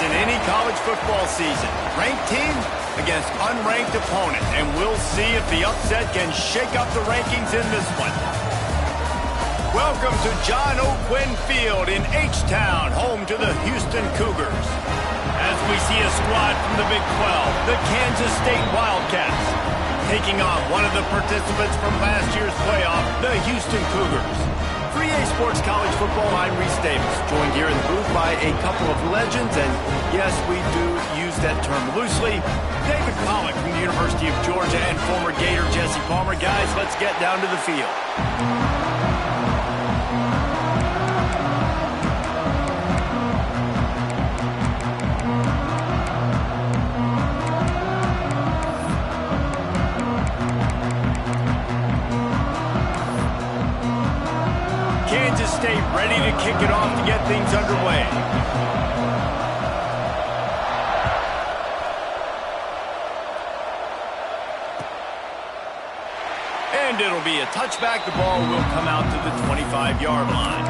in any college football season. Ranked team against unranked opponent, and we'll see if the upset can shake up the rankings in this one. Welcome to John O. Quinn Field in H-Town, home to the Houston Cougars. As we see a squad from the Big 12, the Kansas State Wildcats, taking on one of the participants from last year's playoff, the Houston Cougars. For EA Sports College Football, I'm Reese Davis, joined here in the booth by a couple of legends, and yes, we do use that term loosely. David Pollack from the University of Georgia and former Gator Jesse Palmer. Guys, let's get down to the field. Kansas State ready to kick it off to get things underway. And it'll be a touchback. The ball will come out to the 25-yard line.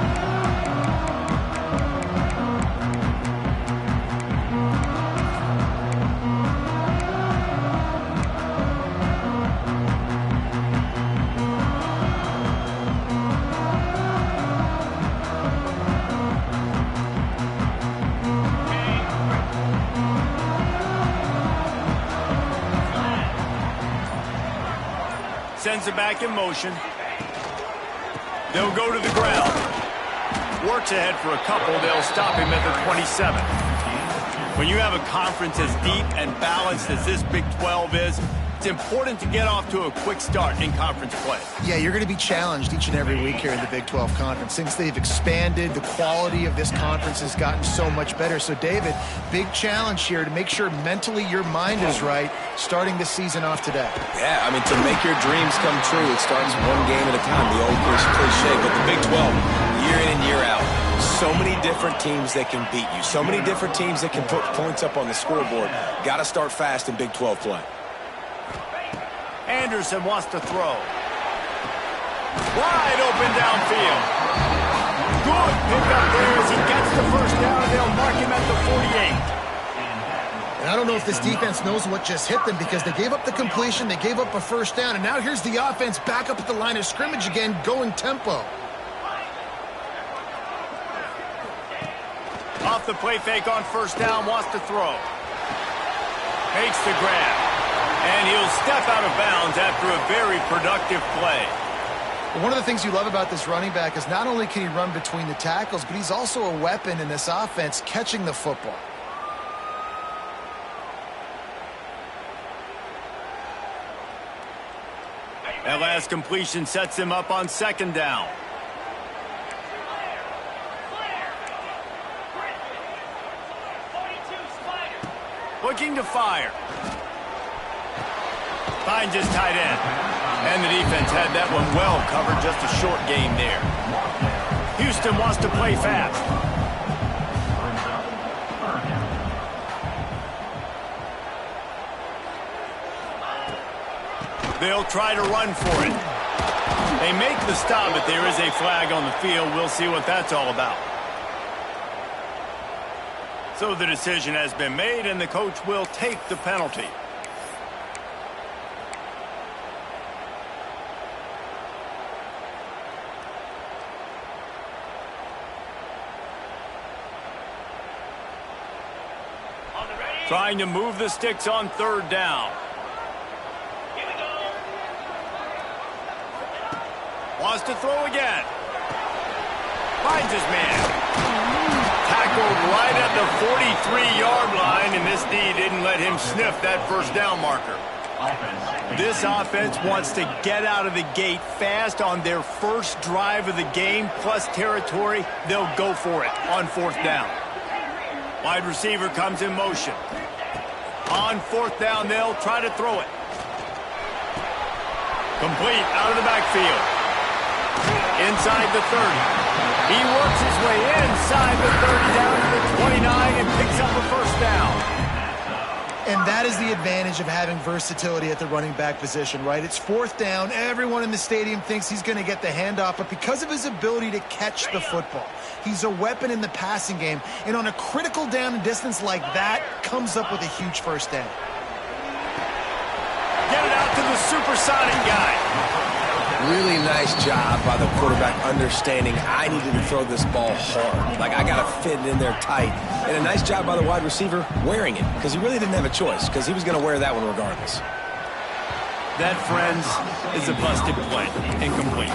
Sends it back in motion. They'll go to the ground. Works ahead for a couple. They'll stop him at the 27. When you have a conference as deep and balanced as this Big 12 is, it's important to get off to a quick start in conference play. Yeah, you're going to be challenged each and every week here in the Big 12 Conference. Since they've expanded, the quality of this conference has gotten so much better. So, David, big challenge here to make sure mentally your mind is right starting this season off today. Yeah, I mean, to make your dreams come true, it starts one game at a time, the old cliche. But the Big 12, year in and year out, so many different teams that can beat you, so many different teams that can put points up on the scoreboard. Got to start fast in Big 12 play. Anderson wants to throw. Wide open downfield. Good pickup there as he gets the first down. They'll mark him at the 48. And I don't know if this defense knows what just hit them because they gave up the completion, they gave up a first down, and now here's the offense back up at the line of scrimmage again, going tempo. Off the play fake on first down, wants to throw. Makes the grab. And he'll step out of bounds after a very productive play. One of the things you love about this running back is not only can he run between the tackles, but he's also a weapon in this offense catching the football. That last completion sets him up on second down. Looking to fire. Finds his tight end. And the defense had that one well covered, just a short gain there. Houston wants to play fast. They'll try to run for it. They make the stop, but there is a flag on the field. We'll see what that's all about. So the decision has been made, and the coach will take the penalty. Trying to move the sticks on third down. Here we go. Wants to throw again. Finds his man. Tackled right at the 43-yard line, and this D didn't let him sniff that first down marker. This offense wants to get out of the gate fast on their first drive of the game, plus territory. They'll go for it on fourth down. Wide receiver comes in motion. On fourth down, they'll try to throw it. Complete out of the backfield. Inside the 30. He works his way inside the 30 down to the 29 and picks up a first down. And that is the advantage of having versatility at the running back position, right? It's 4th down. Everyone in the stadium thinks he's going to get the handoff, but because of his ability to catch the football, he's a weapon in the passing game. And on a critical down and distance like that, comes up with a huge first down. Get it out to the supersonic guy. Really nice job by the quarterback understanding I needed to throw this ball hard. Like, I got to fit it in there tight. And a nice job by the wide receiver wearing it, because he really didn't have a choice, because he was going to wear that one regardless. That, friends, is a busted play. Incomplete.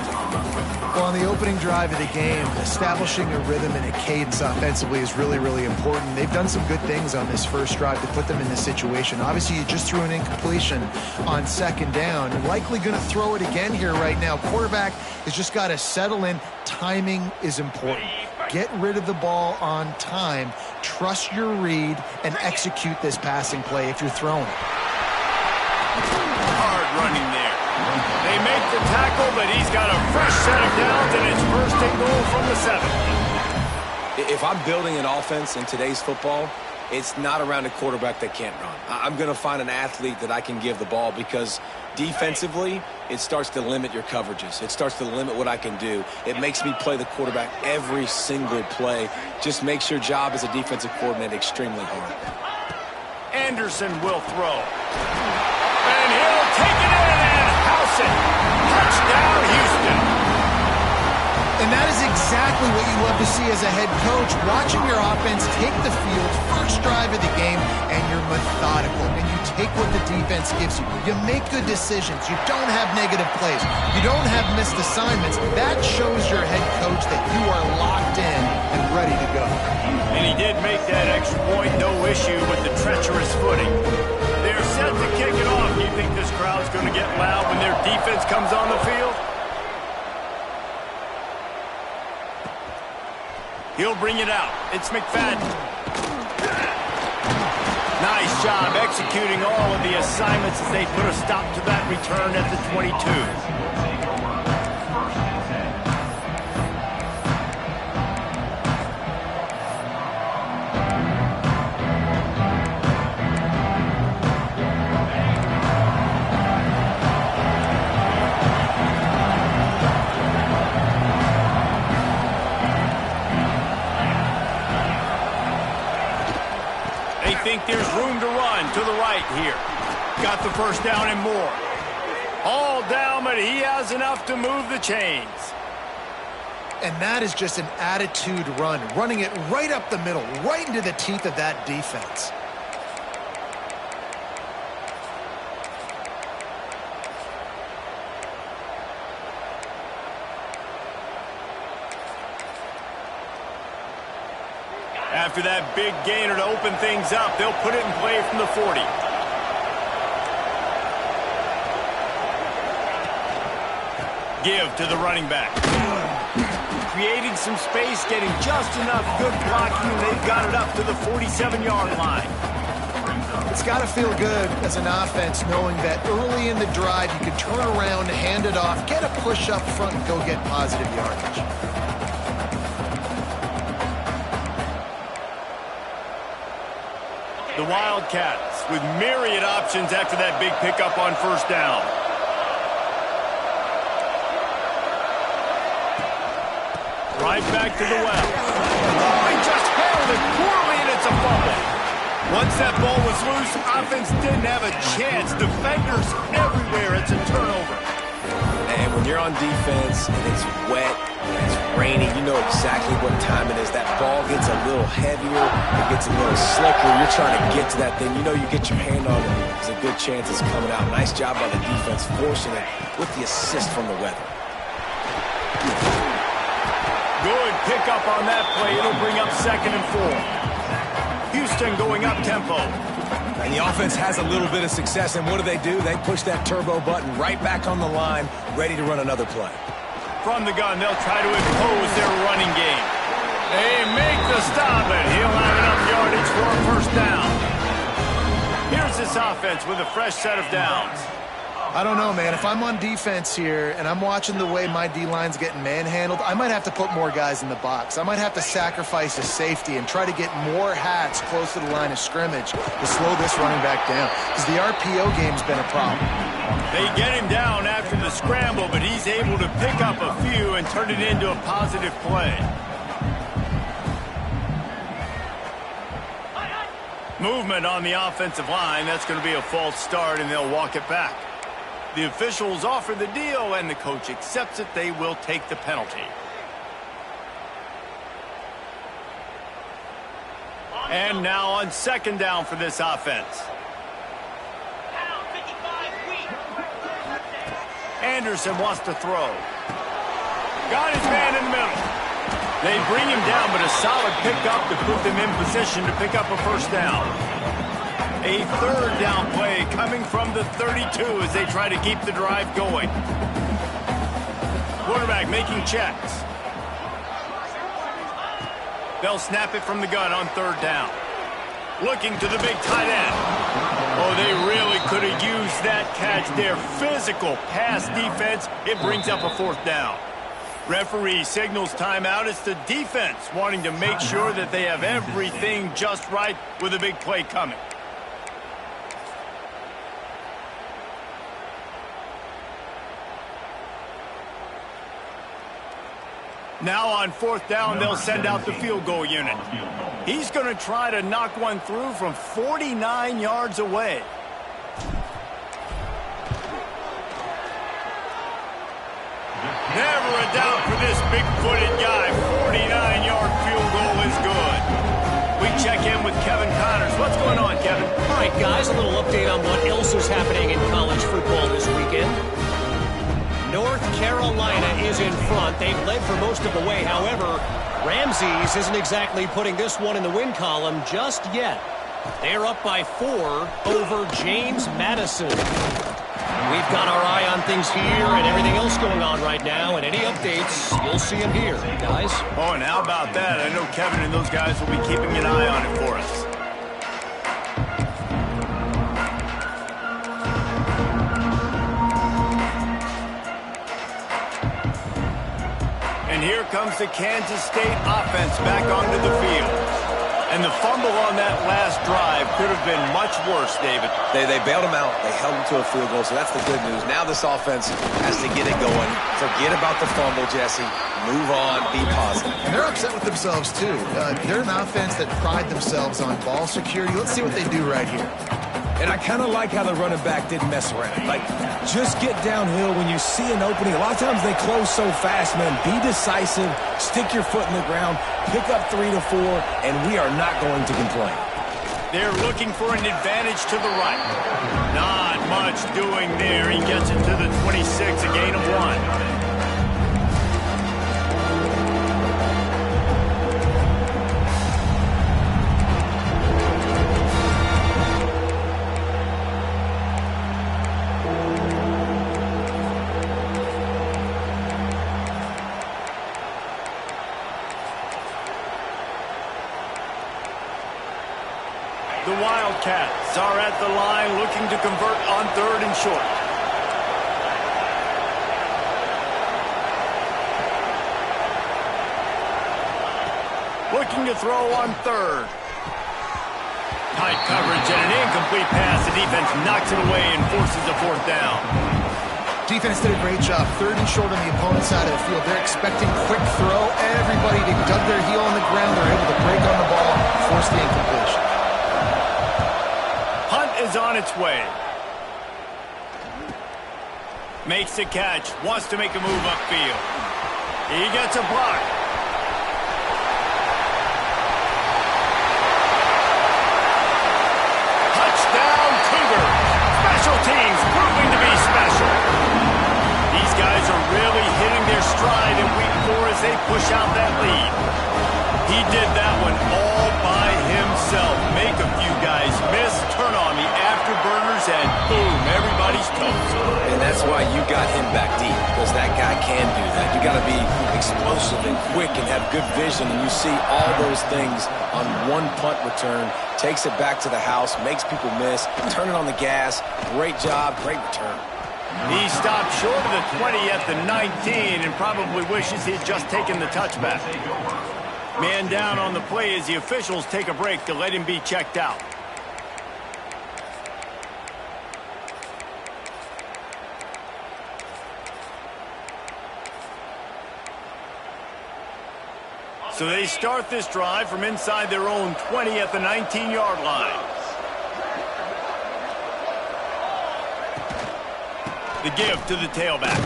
Well, on the opening drive of the game, establishing a rhythm and a cadence offensively is really, really important. They've done some good things on this first drive to put them in this situation. Obviously, you just threw an incompletion on 2nd down. Likely going to throw it again here right now. Quarterback has just got to settle in. Timing is important. Get rid of the ball on time. Trust your read and execute this passing play if you're throwing it. Hard running there. They make the tackle, but he's got a fresh set of downs, and it's 1st and goal from the 7. If I'm building an offense in today's football, it's not around a quarterback that can't run. I'm going to find an athlete that I can give the ball, because defensively, it starts to limit your coverages. It starts to limit what I can do. It makes me play the quarterback every single play. Just makes your job as a defensive coordinator extremely hard. Anderson will throw. And he'll take it in and house it. Touchdown, Houston. And that is exactly what you love to see as a head coach, watching your offense take the field, first drive of the game, and you're methodical, and you take what the defense gives you. You make good decisions. You don't have negative plays. You don't have missed assignments. That shows your head coach that you are locked in and ready to go. And he did make that extra point, no issue with the treacherous footing. They're set to kick it off. Do you think this crowd's going to get loud when their defense comes on the field? He'll bring it out. It's McFadden. Nice job executing all of the assignments as they put a stop to that return at the 22. Think there's room to run to the right here. Got the first down and more. All down, but he has enough to move the chains. And that is just an attitude run, running it right up the middle, right into the teeth of that defense. After that big gainer to open things up, they'll put it in play from the 40. Give to the running back. Creating some space, getting just enough good blocking, and they've got it up to the 47-yard line. It's got to feel good as an offense knowing that early in the drive you can turn around, hand it off, get a push up front, and go get positive yardage. The Wildcats with myriad options after that big pickup on first down. Right back to the well. Oh, he just held it poorly, and it's a fumble. Once that ball was loose, offense didn't have a chance. Defenders everywhere. It's a turnover. And when you're on defense and it's wet and it's rainy, you know exactly what time it is. That ball gets a little heavier, it gets a little slicker. You're trying to get to that thing. You know you get your hand on it. There's a good chance it's coming out. Nice job by the defense forcing it with the assist from the weather. Good pickup on that play. It'll bring up 2nd and 4. Houston going up tempo. And the offense has a little bit of success, and what do? They push that turbo button right back on the line, ready to run another play. From the gun, they'll try to impose their running game. They make the stop, and he'll have enough yardage for a first down. Here's this offense with a fresh set of downs. I don't know, man. If I'm on defense here and I'm watching the way my D-line's getting manhandled, I might have to put more guys in the box. I might have to sacrifice a safety and try to get more hats close to the line of scrimmage to slow this running back down, because the RPO game's been a problem. They get him down after the scramble, but he's able to pick up a few and turn it into a positive play. Movement on the offensive line. That's going to be a false start, and they'll walk it back. The officials offer the deal, and the coach accepts it. They will take the penalty. And now on second down for this offense. Anderson wants to throw. Got his man in the middle. They bring him down, but a solid pickup to put them in position to pick up a first down. A third down play coming from the 32 as they try to keep the drive going. Quarterback making checks. They'll snap it from the gun on third down. Looking to the big tight end. Oh, they really could have used that catch. Their physical pass defense, it brings up a fourth down. Referee signals timeout. It's the defense wanting to make sure that they have everything just right with a big play coming. Now on fourth down, they'll send out the field goal unit. He's going to try to knock one through from 49 yards away. Never a doubt for this big-footed guy. 49-yard field goal is good. We check in with Kevin Connors. What's going on, Kevin? All right, guys, a little update on what else is happening in college football this weekend. North Carolina is in front. They've led for most of the way. However, Ramses isn't exactly putting this one in the win column just yet. They're up by 4 over James Madison. We've got our eye on things here and everything else going on right now, and any updates, you'll see them here, guys. Oh, and how about that? I know Kevin and those guys will be keeping an eye on it for us. And here comes the Kansas State offense back onto the field. And the fumble on that last drive could have been much worse, David. They bailed him out. They held him to a field goal, so that's the good news. Now this offense has to get it going. Forget about the fumble, Jesse. Move on. Be positive. And they're upset with themselves, too. They're an offense that pride themselves on ball security. Let's see what they do right here. And I kind of like how the running back didn't mess around. Like, just get downhill when you see an opening. A lot of times they close so fast, man. Be decisive, stick your foot in the ground, pick up 3 to 4, and we are not going to complain. They're looking for an advantage to the right. Not much doing there. He gets it to the 26, a gain of 1. The Wildcats are at the line looking to convert on third and short. Looking to throw on third. Tight coverage and an incomplete pass. The defense knocks it away and forces a fourth down. Defense did a great job. Third and short on the opponent's side of the field. They're expecting quick throw. Everybody dug their heel on the ground. They're able to break on the ball, force the incompletion. Is on its way. Makes the catch. Wants to make a move upfield. He gets a block. Touchdown Cougars. Special teams proving to be special. These guys are really hitting their stride in week 4 as they push out that lead. He did that one all by himself. Make a few guys miss, turn on the afterburners, and boom, everybody's toast. And that's why you got him back deep, because that guy can do that. You got to be explosive and quick and have good vision, and you see all those things on one punt return. Takes it back to the house, makes people miss, turn it on the gas. Great job, great return. He stopped short of the 20 at the 19 and probably wishes he had just taken the touchback. Man down on the play as the officials take a break to let him be checked out. So they start this drive from inside their own 20 at the 19-yard line. The give to the tailback.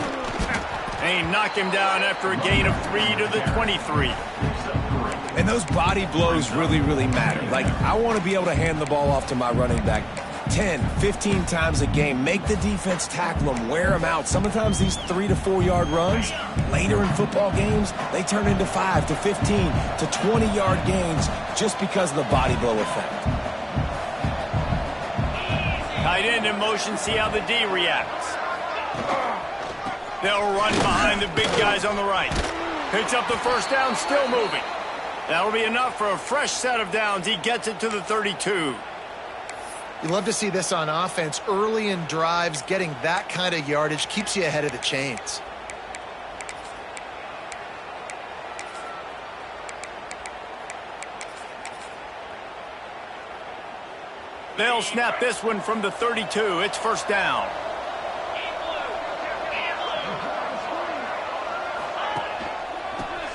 And he knocked him down after a gain of 3 to the 23. And those body blows really, really matter. Like, I want to be able to hand the ball off to my running back 10, 15 times a game. Make the defense tackle them, wear them out. Sometimes these 3 to 4 yard runs, later in football games, they turn into 5 to 15 to 20-yard gains just because of the body blow effect. Tight end in motion, see how the D reacts. They'll run behind the big guys on the right. Picks up the first down, still moving. That'll be enough for a fresh set of downs. He gets it to the 32. You love to see this on offense. Early in drives, getting that kind of yardage keeps you ahead of the chains. They'll snap this one from the 32. It's first down.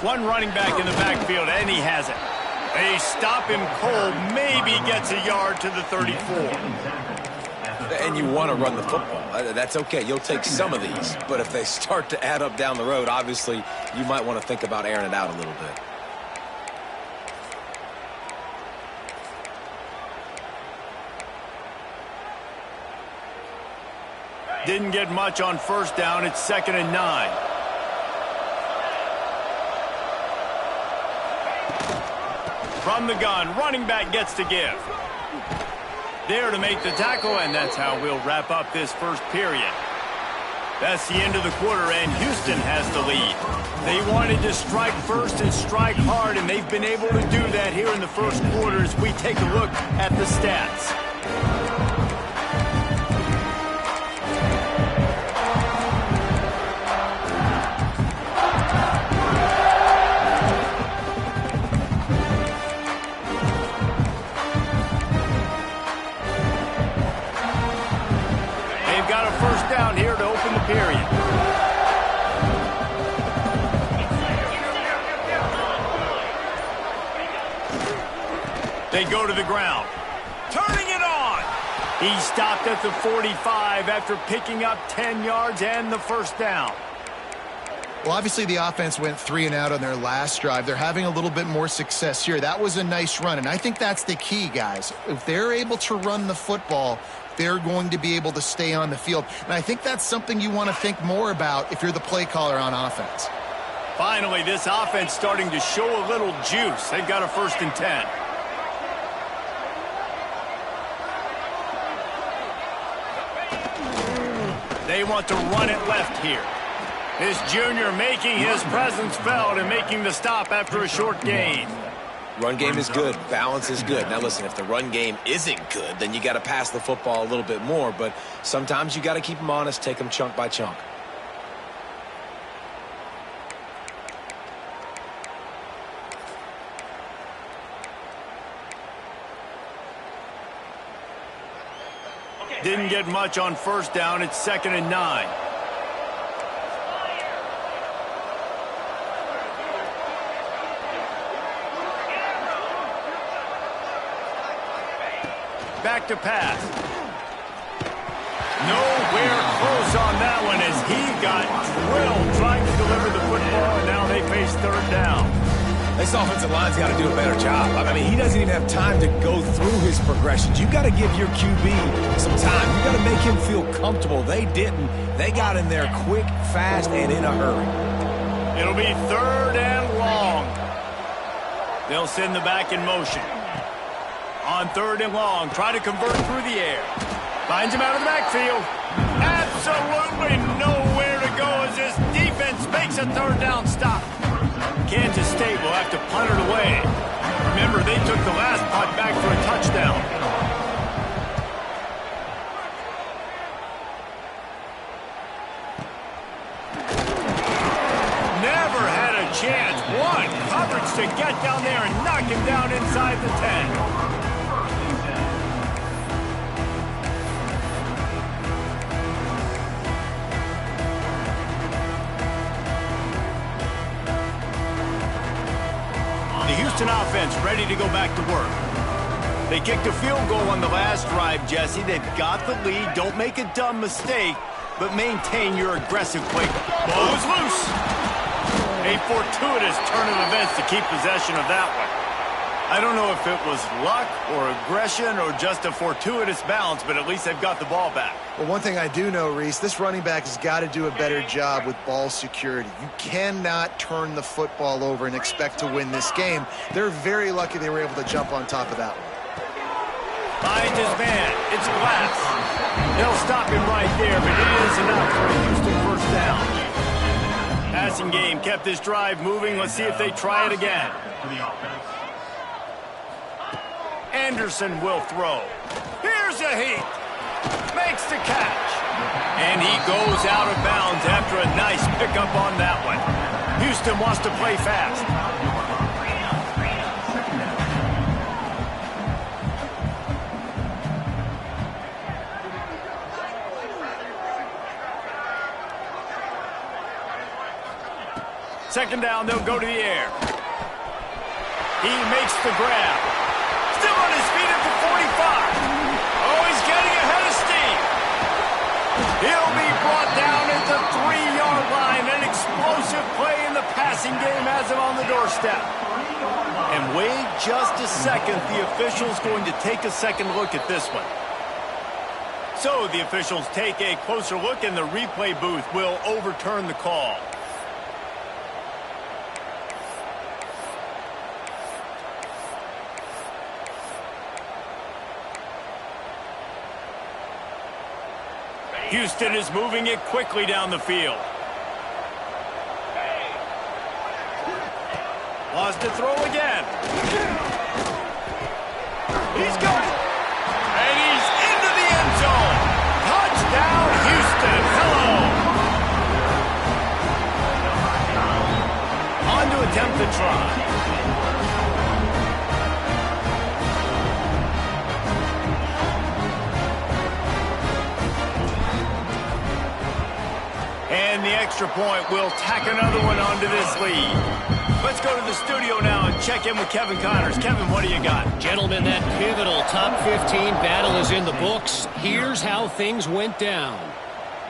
One running back in the backfield, and he has it. They stop him cold, maybe gets a yard to the 34. And you want to run the football. That's okay. You'll take some of these. But if they start to add up down the road, obviously, you might want to think about airing it out a little bit. Didn't get much on first down. It's 2nd and 9. From the gun, running back gets to give. There to make the tackle, and that's how we'll wrap up this first period. That's the end of the quarter, and Houston has the lead. They wanted to strike first and strike hard, and they've been able to do that here in the first quarter as we take a look at the stats. Down here to open the period. They go to the ground. Turning it on. He stopped at the 45 after picking up 10 yards and the first down. Well, obviously the offense went 3 and out on their last drive. They're having a little bit more success here. That was a nice run, and I think that's the key, guys. If they're able to run the football, they're going to be able to stay on the field. And I think that's something you want to think more about if you're the play caller on offense. Finally, this offense starting to show a little juice. They've got a 1st and 10. They want to run it left here. This junior making his presence felt and making the stop after a short gain. Run game is good. Balance is good. Now, listen, if the run game isn't good, then you got to pass the football a little bit more. But sometimes you got to keep them honest, take them chunk by chunk. Didn't get much on first down. It's 2nd and 9. Back to pass. Nowhere close on that one as he got drilled trying to deliver the football, and now they face 3rd down. This offensive line's got to do a better job. I mean, he doesn't even have time to go through his progressions. You've got to give your QB some time. You've got to make him feel comfortable. They didn't. They got in there quick, fast, and in a hurry. It'll be 3rd and long. They'll send the back in motion. On 3rd and long, try to convert through the air. Finds him out of the backfield. Absolutely nowhere to go as this defense makes a 3rd down stop. Kansas State will have to punt it away. Remember, they took the last punt back for a touchdown. never had a chance. One coverage to get down there and knock him down inside the 10. The Houston offense ready to go back to work. They kicked a field goal on the last drive, Jesse. They've got the lead. Don't make a dumb mistake, but maintain your aggressive play. Ball is loose. A fortuitous turn of events to keep possession of that one. I don't know if it was luck or aggression or just a fortuitous bounce, but at least they've got the ball back. Well, one thing I do know, Reese, this running back has got to do a better job with ball security. You cannot turn the football over and expect to win this game. They're very lucky they were able to jump on top of that one. Finds his man. It's Glass. They'll stop him right there, but it is enough for a Houston first down. Passing game kept this drive moving. Let's see if they try it again. Anderson will throw. Here's a heat. Makes the catch. And he goes out of bounds after a nice pickup on that one. Houston wants to play fast. Second down, they'll go to the air. He makes the grab. Still on his feet at the 45. Oh, he's getting ahead of steam. He'll be brought down at the 3-yard line. An explosive play in the passing game has him on the doorstep. And wait just a second. The official's going to take a second look at this one. So the officials take a closer look, and the replay booth will overturn the call. Houston is moving it quickly down the field. Wants to throw again. He's got it. And he's into the end zone. Touchdown, Houston. Hello. On to attempt the try. And the extra point will tack another one onto this lead. Let's go to the studio now and check in with Kevin Connors. Kevin, what do you got? Gentlemen, that pivotal top 15 battle is in the books. Here's how things went down.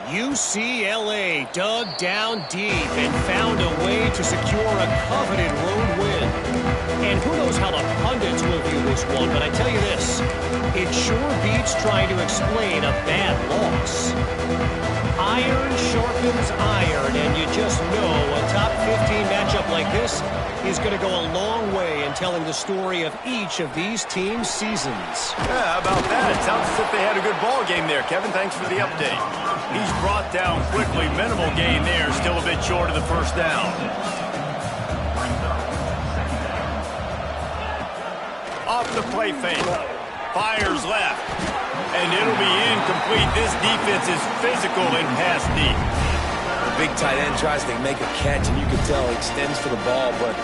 UCLA dug down deep and found a way to secure a coveted road win. And who knows how the pundits will view this one, but I tell you this, it sure beats trying to explain a bad loss. Iron sharpens iron, and you just know a top 15 matchup like this is going to go a long way in telling the story of each of these teams' seasons. Yeah, how about that? It sounds as if they had a good ball game there. Kevin, thanks for the update. He's brought down quickly. Minimal gain there. Still a bit short of the first down. Off the play fake. Fires left. And it'll be incomplete. This defense is physical and pass deep. The big tight end tries to make a catch, and you can tell he extends for the ball, but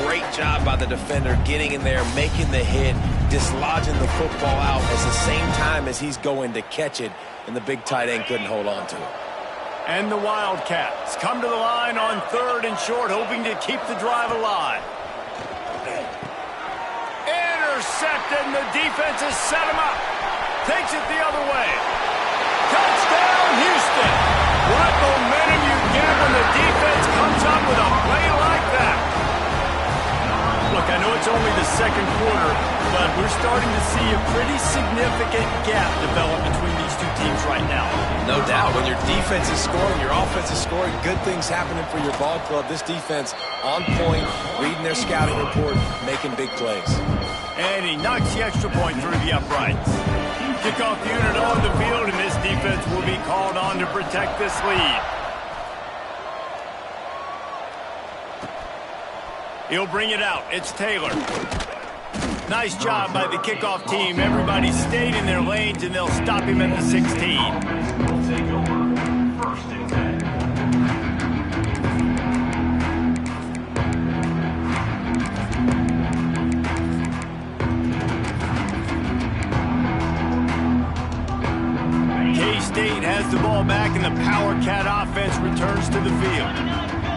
great job by the defender getting in there, making the hit, dislodging the football out at the same time as he's going to catch it, and the big tight end couldn't hold on to it. And the Wildcats come to the line on 3rd and short, hoping to keep the drive alive. Intercepted, and the defense has set him up. Takes it the other way. Touchdown, Houston. What momentum you get when the defense comes up with a play like that. Look, I know it's only the second quarter, but we're starting to see a pretty significant gap develop between these two teams right now. No doubt. When your defense is scoring, your offense is scoring, good things happening for your ball club. This defense on point, reading their scouting report, making big plays. And he knocks the extra point through the uprights. Kickoff unit on the field, and this defense will be called on to protect this lead. He'll bring it out. It's Taylor. Nice job by the kickoff team. Everybody stayed in their lanes, and they'll stop him at the 16. returns to the field.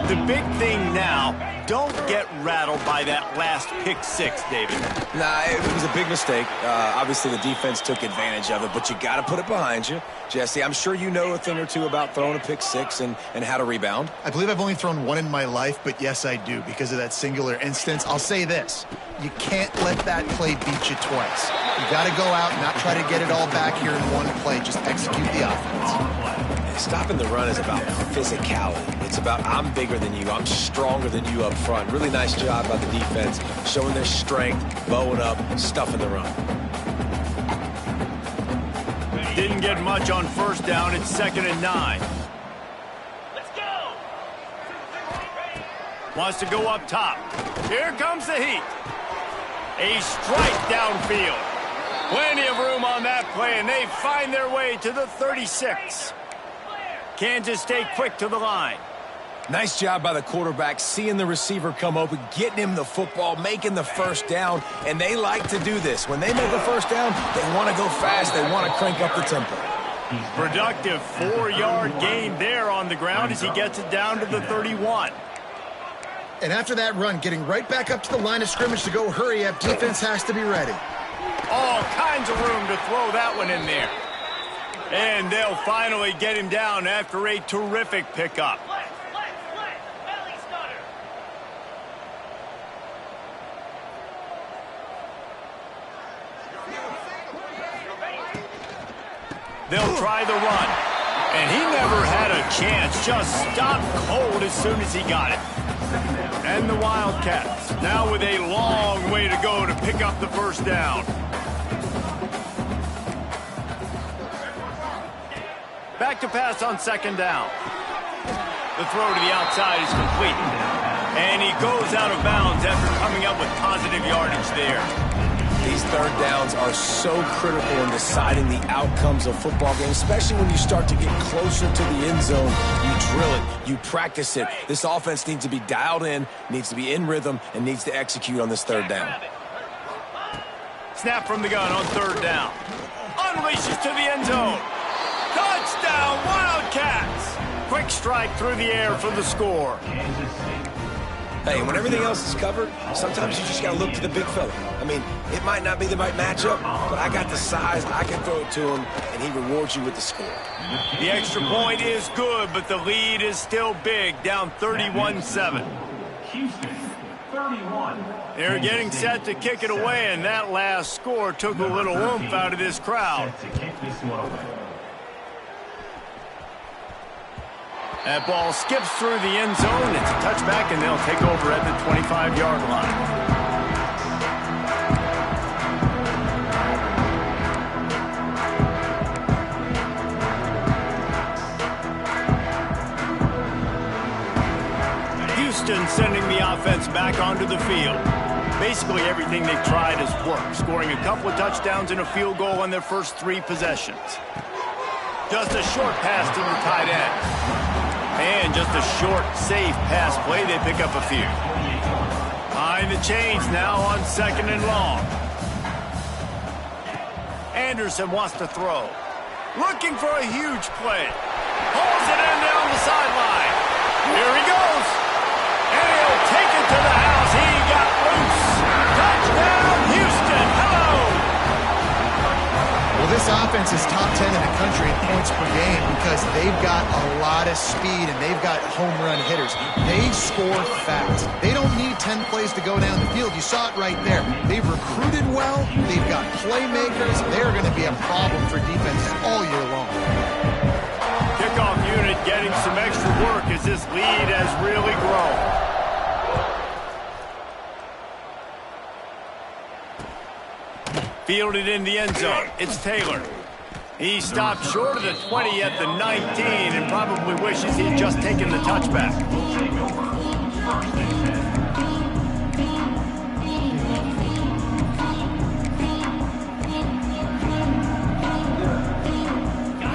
The big thing now, don't get rattled by that last pick six, David. Nah, it was a big mistake. Obviously, the defense took advantage of it, but you got to put it behind you. Jesse, I'm sure you know a thing or two about throwing a pick six and how to rebound. I believe I've only thrown one in my life, but yes, I do because of that singular instance. I'll say this. You can't let that play beat you twice. You got to go out and not try to get it all back here in one play. Just execute the offense. Stopping the run is about physicality. It's about I'm bigger than you, I'm stronger than you up front. Really nice job by the defense, showing their strength, bowing up, stuffing the run. Didn't get much on first down. It's 2nd and 9. Let's go! Wants to go up top. Here comes the heat. A strike downfield. Plenty of room on that play, and they find their way to the 36. Kansas stay quick to the line. Nice job by the quarterback, seeing the receiver come open, getting him the football, making the first down, and they like to do this. When they make a first down, they want to go fast, they want to crank up the tempo. Productive 4-yard gain there on the ground as he gets it down to the 31. And after that run, getting right back up to the line of scrimmage to go hurry up, defense has to be ready. All kinds of room to throw that one in there. And they'll finally get him down after a terrific pickup. They'll try the run. And he never had a chance. Just stopped cold as soon as he got it. And the Wildcats now with a long way to go to pick up the first down. Back to pass on 2nd down. The throw to the outside is complete. And he goes out of bounds after coming up with positive yardage there. These third downs are so critical in deciding the outcomes of football games, especially when you start to get closer to the end zone. You drill it, you practice it. This offense needs to be dialed in, needs to be in rhythm, and needs to execute on this third down. Snap from the gun on 3rd down. Unleashes to the end zone. Touchdown, Wildcats! Quick strike through the air for the score. Hey, when everything else is covered, sometimes you just got to look to the big fella. I mean, it might not be the right matchup, but I got the size, I can throw it to him, and he rewards you with the score. The extra point is good, but the lead is still big, down 31-7. Houston, 31. They're getting set to kick it away, and that last score took a little oomph out of this crowd. Set to kick this one away. That ball skips through the end zone. It's a touchback, and they'll take over at the 25-yard line. Houston sending the offense back onto the field. Basically everything they've tried has worked, scoring a couple of touchdowns and a field goal on their first 3 possessions. Just a short pass to the tight end. And just a short, safe pass play. They pick up a few. Behind the chains now on 2nd and long. Anderson wants to throw. Looking for a huge play. Pulls it in down the sideline. Here he goes. And he'll take it to the house. He got loose. Touchdown, Houston. Hello. Well, this offense is top 10 in the country in points per game because they've got a lot of speed and they've got home run hitters. They score fast. They don't need 10 plays to go down the field. You saw it right there. They've recruited well. They've got playmakers. They're going to be a problem for defenses all year long. Kickoff unit getting some extra work as this lead has really grown. Fielded in the end zone. It's Taylor. He stopped short of the 20 at the 19 and probably wishes he'd just taken the touchback.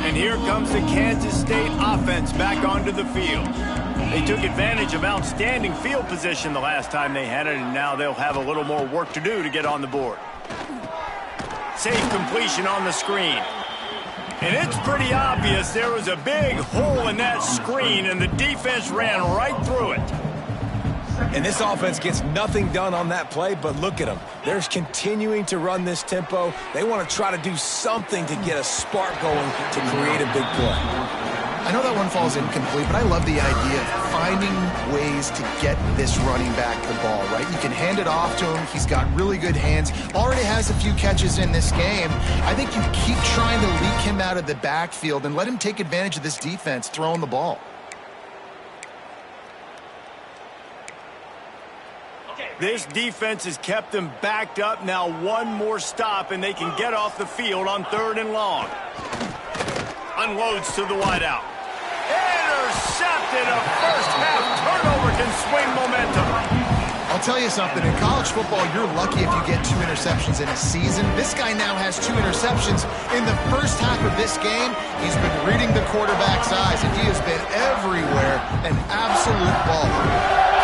And here comes the Kansas State offense back onto the field. They took advantage of outstanding field position the last time they had it, and now they'll have a little more work to do to get on the board. Safe completion on the screen. And it's pretty obvious there was a big hole in that screen, and the defense ran right through it. And this offense gets nothing done on that play, but look at them. They're continuing to run this tempo. They want to try to do something to get a spark going to create a big play. I know that one falls incomplete, but I love the idea of finding ways to get this running back the ball, right? You can hand it off to him. He's got really good hands. Already has a few catches in this game. I think you keep trying to leak him out of the backfield and let him take advantage of this defense throwing the ball. This defense has kept them backed up. Now one more stop, and they can get off the field on 3rd and long. Unloads to the wideout. Intercepted. A first-half turnover can swing momentum. I'll tell you something. In college football, you're lucky if you get 2 interceptions in a season. This guy now has 2 interceptions. In the first half of this game, he's been reading the quarterback's eyes, and he has been everywhere. An absolute baller.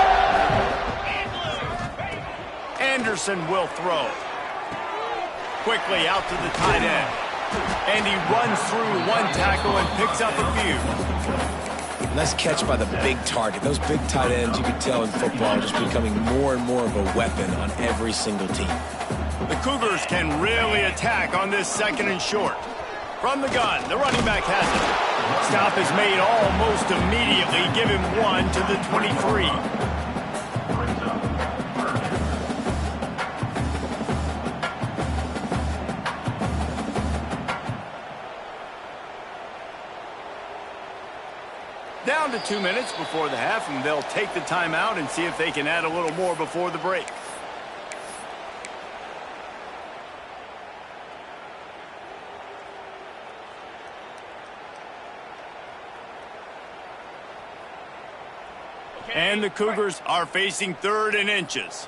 Anderson will throw. Quickly out to the tight end. And he runs through 1 tackle and picks up a few. Nice catch by the big target. Those big tight ends, you can tell in football, are just becoming more and more of a weapon on every single team. The Cougars can really attack on this 2nd and short. From the gun, the running back has it. Stop is made almost immediately. Give him 1 to the 23. Down to 2 minutes before the half, and they'll take the timeout and see if they can add a little more before the break. And the Cougars are facing 3rd and inches.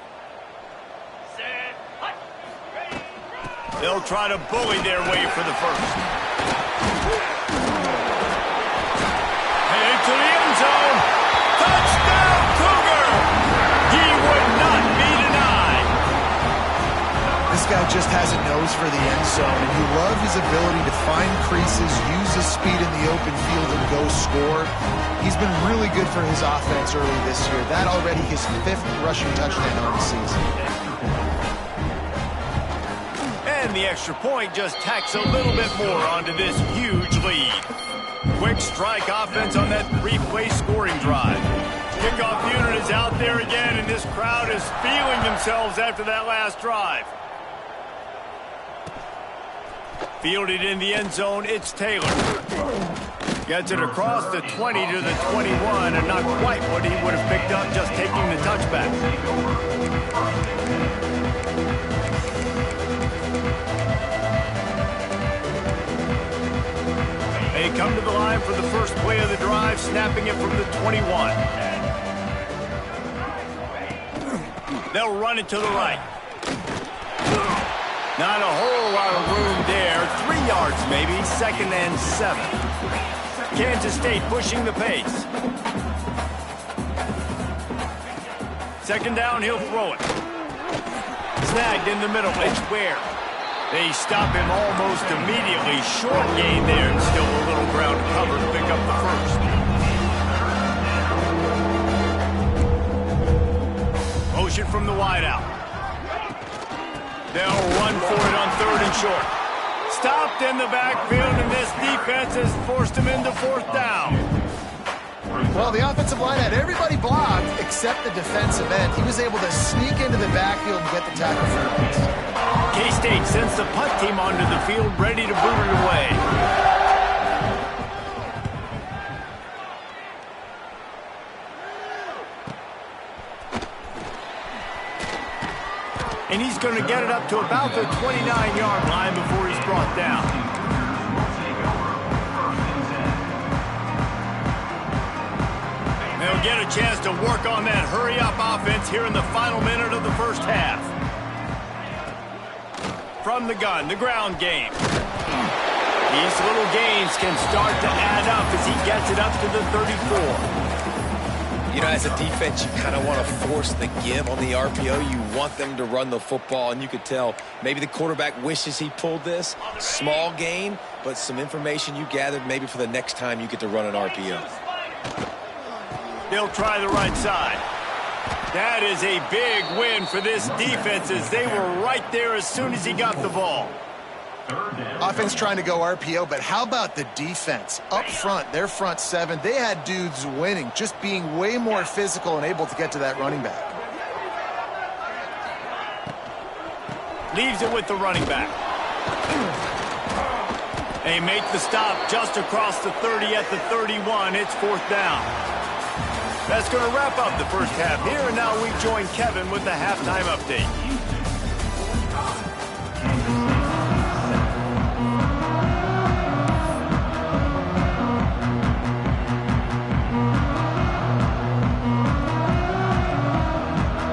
They'll try to bully their way for the first. To the end zone. Touchdown, Cougar! He would not be denied. This guy just has a nose for the end zone, and you love his ability to find creases, use his speed in the open field, and go score. He's been really good for his offense early this year. That already his 5th rushing touchdown on the season. And the extra point just tacks a little bit more onto this huge lead. Quick strike offense on that 3-play scoring drive. Kickoff unit is out there again, and this crowd is feeling themselves after that last drive. Fielded in the end zone, it's Taylor. Gets it across the 20 to the 21, and not quite what he would have picked up just taking the touchback. They come to the line for the first play of the drive, snapping it from the 21. They'll run it to the right. Not a whole lot of room there. 3 yards maybe, 2nd and 7. Kansas State pushing the pace. 2nd down, he'll throw it. Snagged in the middle, it's Ware. They stop him almost immediately. Short gain there, and still a little ground cover to pick up the first. Motion from the wideout. They'll run for it on 3rd and short. Stopped in the backfield, and this defense has forced him into 4th down. Well, the offensive line had everybody blocked except the defensive end. He was able to sneak into the backfield and get the tackle for a piece. K-State sends the punt team onto the field, ready to boot it away. And he's going to get it up to about the 29-yard line before he's brought down. They'll get a chance to work on that hurry-up offense here in the final minute of the first half. From the gun, the ground game. These little gains can start to add up as he gets it up to the 34. You know, as a defense, you kind of want to force the give on the RPO. You want them to run the football, and you could tell maybe the quarterback wishes he pulled this. Small gain, but some information you gathered maybe for the next time you get to run an RPO. They'll try the right side. That is a big win for this defense as they were right there as soon as he got the ball. Offense trying to go RPO, but how about the defense? Up front, their front seven, they had dudes winning, just being way more physical and able to get to that running back. Leaves it with the running back. They make the stop just across the 30 at the 31. It's 4th down. That's going to wrap up the first half here, and now we join Kevin with the halftime update.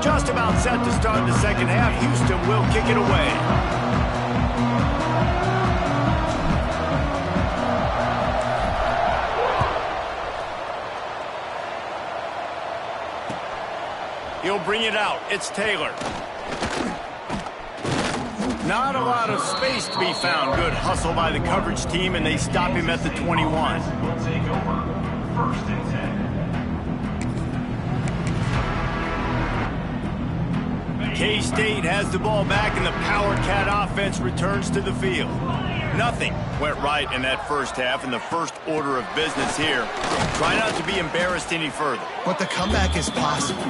Just about set to start the second half. Houston will kick it away. He'll bring it out. It's Taylor. Not a lot of space to be found. Good hustle by the coverage team, and they stop him at the 21. Will take over. 1st and 10. K-State has the ball back, and the Power Cat offense returns to the field. Nothing went right in that first half, and the first order of business here. Try not to be embarrassed any further. But the comeback is possible.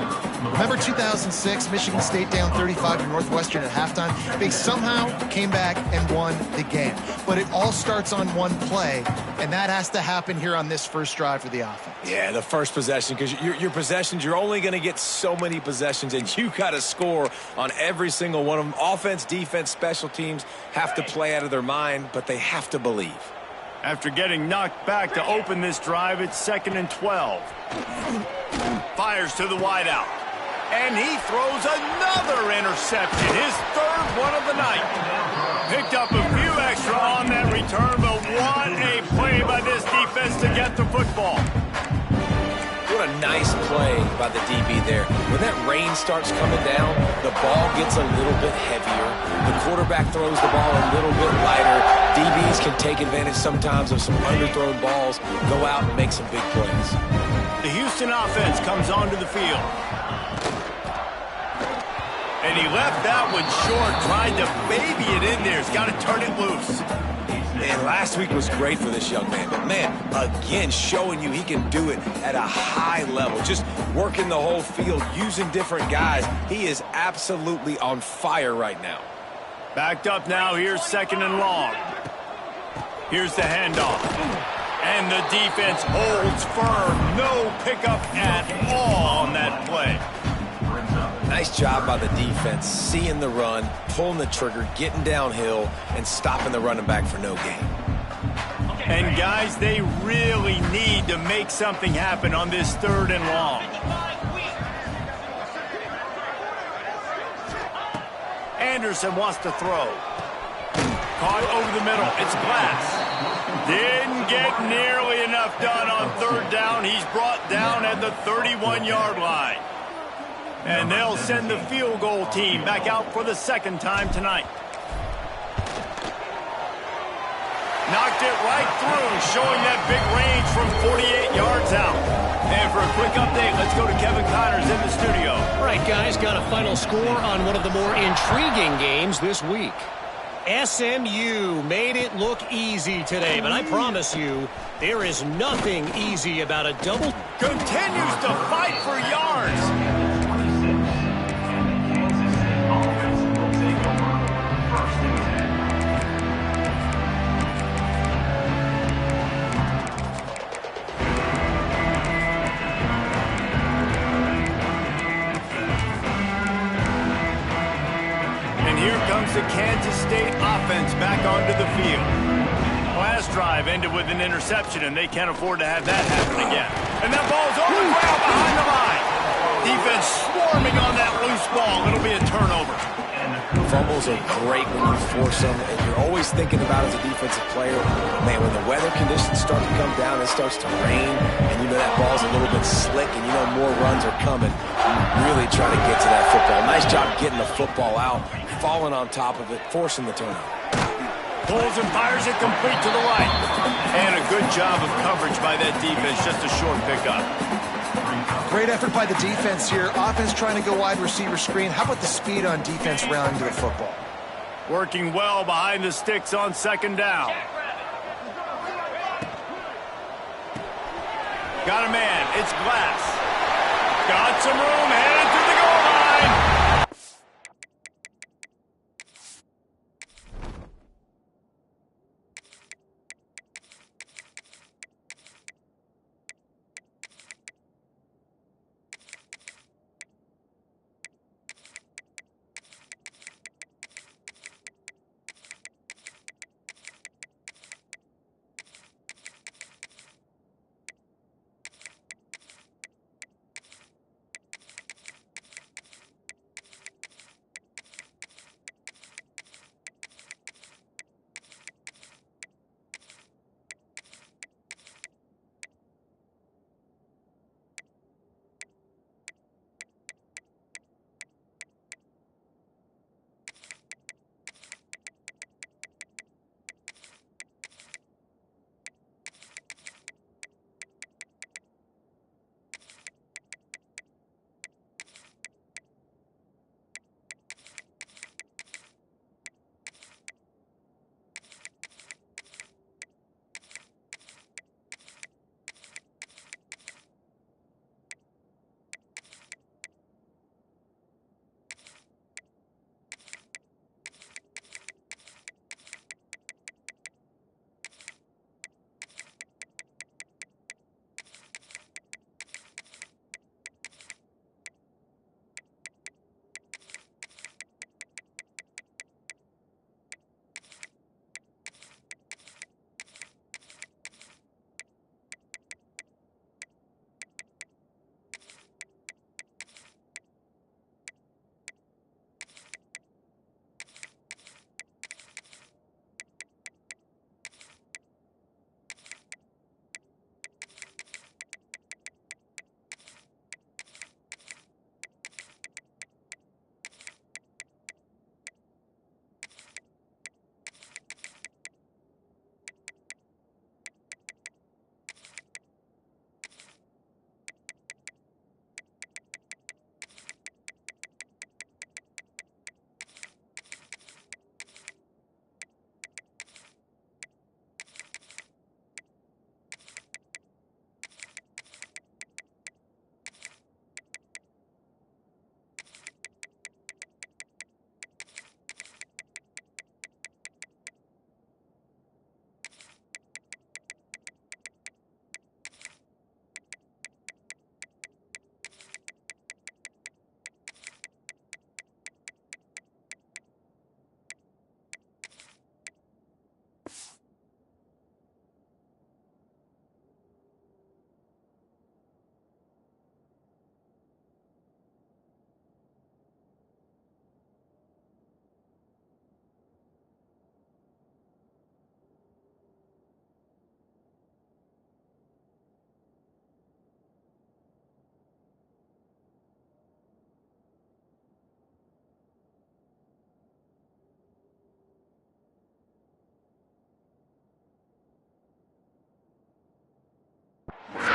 Remember 2006, Michigan State down 35 to Northwestern at halftime? They somehow came back and won the game. But it all starts on one play, and that has to happen here on this first drive for the offense. Yeah, the first possession, because your possessions, you're only going to get so many possessions, and you got to score on every single one of them. Offense, defense, special teams have to play out of their mind, but they have to believe. After getting knocked back to open this drive, it's 2nd and 12. Fires to the wideout. And he throws another interception, his 3rd one of the night. Picked up a few extra on that return, but what a play by this defense to get the football. What a nice play by the DB there. When that rain starts coming down, the ball gets a little bit heavier. The quarterback throws the ball a little bit lighter. DBs can take advantage sometimes of some underthrown balls, go out and make some big plays. The Houston offense comes onto the field. And he left that one short, tried to baby it in there. He's got to turn it loose. Man, last week was great for this young man. But, man, again, showing you he can do it at a high level. Just working the whole field, using different guys. He is absolutely on fire right now. Backed up now. Here's 2nd and long. Here's the handoff. And the defense holds firm. No pickup at all on that play. Nice job by the defense, seeing the run, pulling the trigger, getting downhill, and stopping the running back for no gain. And, guys, they really need to make something happen on this 3rd and long. Anderson wants to throw. Caught over the middle. It's Glass. Didn't get nearly enough done on 3rd down. He's brought down at the 31-yard line. And they'll send the field goal team back out for the 2nd time tonight. Knocked it right through, showing that big range from 48 yards out. And for a quick update, let's go to Kevin Connors in the studio. All right, guys, got a final score on one of the more intriguing games this week. SMU made it look easy today, but I promise you, there is nothing easy about a double. Continues to fight for yards. The Kansas State offense back onto the field. Last drive ended with an interception, and they can't afford to have that happen again. And that ball's on the ground behind the line. Defense swarming on that loose ball. It'll be a turnover. Fumbles are great when you force them, and you're always thinking about as a defensive player, man, when the weather conditions start to come down, it starts to rain, and you know that ball's a little bit slick, and you know more runs are coming. You really try to get to that football. Nice job getting the football out, falling on top of it, forcing the turnover. Pulls and fires it complete to the right. And a good job of coverage by that defense, just a short pickup. Great effort by the defense here. Offense trying to go wide receiver screen. How about the speed on defense rounding to the football? Working well behind the sticks on second down. Got a man. It's Glass. Got some room. Headed to the goal line.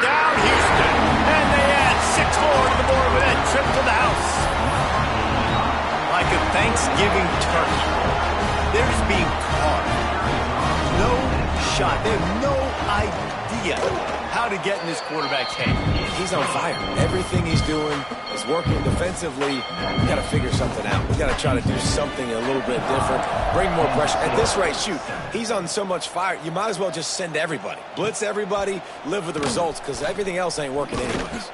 Down Houston. And they add 6 more to the board with that trip to the house. Like a Thanksgiving turkey. They're just being carved. No shot. They have no idea how to get in this quarterback's head. He's on fire. Everything he's doing is working defensively. We got to figure something out. We got to try to do something a little bit different. Bring more pressure. At this rate, shoot, he's on so much fire, you might as well just send everybody. Blitz everybody, live with the results, because everything else ain't working anyways.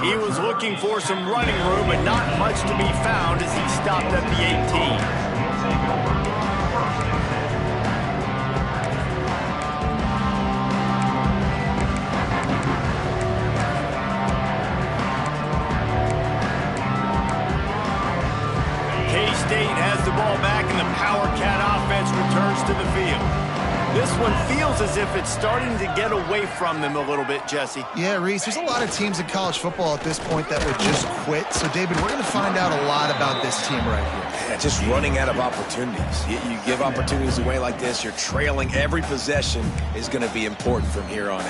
He was looking for some running room, but not much to be found as he stopped at the 18. K-State has the ball back, and the Power Cat offense returns to the field. This one feels as if it's starting to get away from them a little bit, Jesse. Yeah, Reese, there's a lot of teams in college football at this point that would just quit. So, David, we're going to find out a lot about this team right here. Yeah, just running out of opportunities. You give opportunities away like this, you're trailing. Every possession is going to be important from here on in.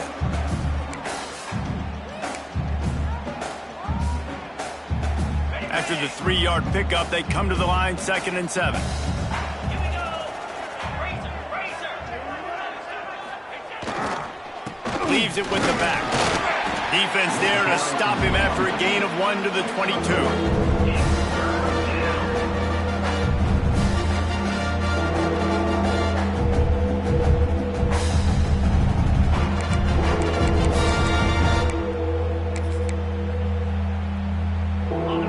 After the 3-yard pickup, they come to the line, 2nd and 7. Leaves it with the back. Defense there to stop him after a gain of 1 to the 22.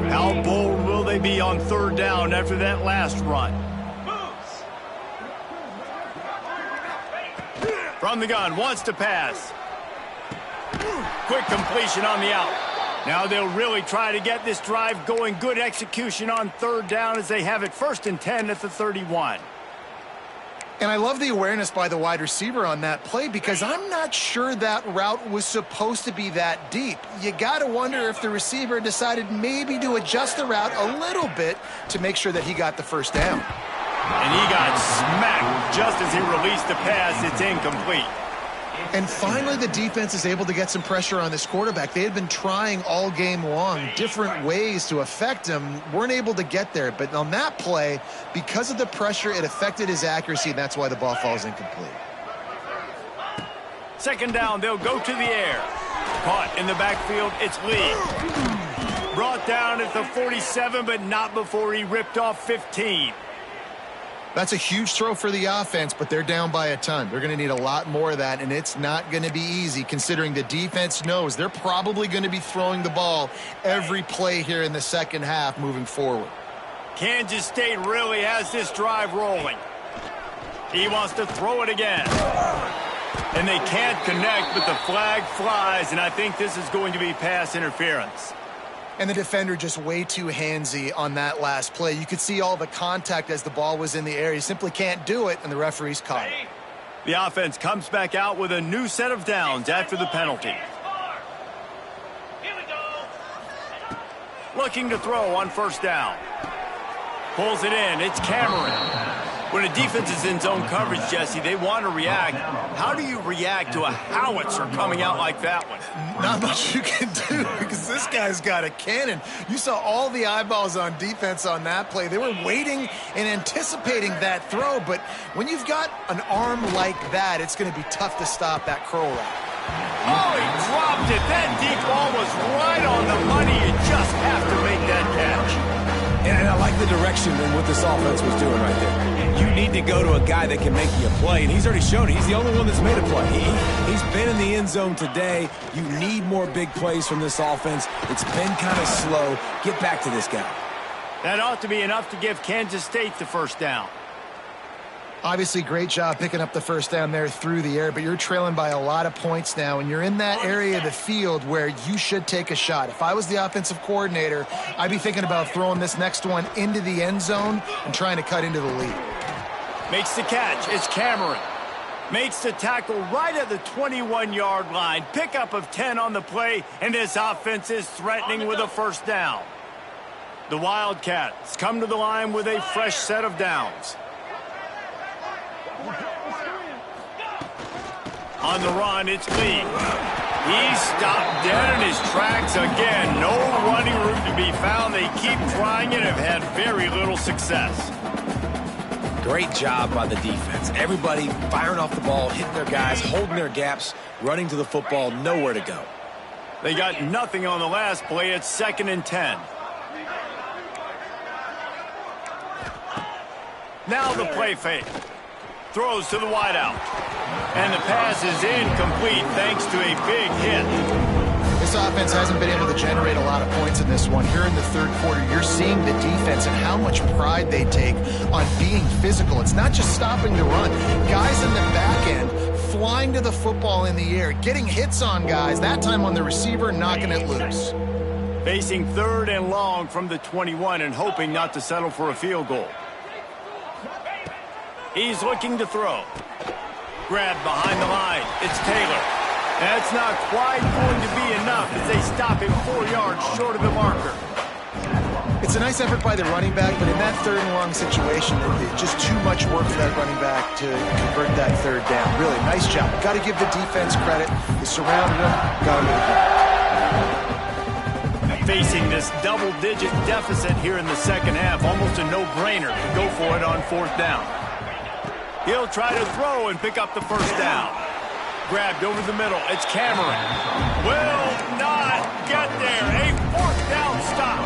How bold will they be on 3rd down after that last run? From the gun, wants to pass. Quick completion on the out. Now they'll really try to get this drive going. Good execution on 3rd down as they have it 1st and 10 at the 31. And I love the awareness by the wide receiver on that play because I'm not sure that route was supposed to be that deep. You got to wonder if the receiver decided maybe to adjust the route a little bit to make sure that he got the 1st down. And he got smacked just as he released the pass. It's incomplete. And finally, the defense is able to get some pressure on this quarterback. They had been trying all game long different ways to affect him. Weren't able to get there. But on that play, because of the pressure, it affected his accuracy, and that's why the ball falls incomplete. 2nd down, they'll go to the air. Caught in the backfield, it's Lee. Brought down at the 47, but not before he ripped off 15. That's a huge throw for the offense, but they're down by a ton. They're going to need a lot more of that, and it's not going to be easy considering the defense knows they're probably going to be throwing the ball every play here in the 2nd half moving forward. Kansas State really has this drive rolling. He wants to throw it again. And they can't connect, but the flag flies, and I think this is going to be pass interference. And the defender just way too handsy on that last play. You could see all the contact as the ball was in the air. He simply can't do it, and the referee's caught it. The offense comes back out with a new set of downs after the penalty. Looking to throw on 1st down. Pulls it in. It's Cameron. When a defense is in zone coverage, Jesse, they want to react. How do you react to a howitzer coming out like that one? Not much you can do because this guy's got a cannon. You saw all the eyeballs on defense on that play. They were waiting and anticipating that throw, but when you've got an arm like that, it's going to be tough to stop that curl route. Oh, he dropped it. That deep ball was right on the money. You just have to make that catch. And I like the direction and what this offense was doing right there. You need to go to a guy that can make you a play, and he's already shown it. He's the only one that's made a play. He's been in the end zone today. You need more big plays from this offense. It's been kind of slow. Get back to this guy. That ought to be enough to give Kansas State the 1st down. Obviously, great job picking up the 1st down there through the air, but you're trailing by a lot of points now, and you're in that area of the field where you should take a shot. If I was the offensive coordinator, I'd be thinking about throwing this next one into the end zone and trying to cut into the lead. Makes the catch. It's Cameron. Makes the tackle right at the 21-yard line. Pickup of 10 on the play, and this offense is threatening with a 1st down. The Wildcats come to the line with a fresh set of downs. On the run, it's Lee. He's stopped dead in his tracks again. No running room to be found. They keep trying it and have had very little success. Great job by the defense. Everybody firing off the ball, hitting their guys, holding their gaps, running to the football, nowhere to go. They got nothing on the last play. It's 2nd and 10. Now the play fake. Throws to the wideout. And the pass is incomplete thanks to a big hit. This offense hasn't been able to generate a lot of points in this one. Here in the 3rd quarter, you're seeing the defense and how much pride they take on being physical. It's not just stopping the run. Guys in the back end flying to the football in the air, getting hits on guys, that time on the receiver, knocking it loose. Facing 3rd and long from the 21 and hoping not to settle for a field goal. He's looking to throw. Grabbed behind the line. It's Taylor. That's not quite going to be enough as they stop him 4 yards short of the marker. It's a nice effort by the running back, but in that third and long situation, it's just too much work for that running back to convert that third down. Really, nice job. Got to give the defense credit. They surrounded him. Got him. Facing this double-digit deficit here in the second half, almost a no-brainer to go for it on 4th down. He'll try to throw and pick up the first down. Grabbed over the middle. It's Cameron. Will not get there. A 4th down stop.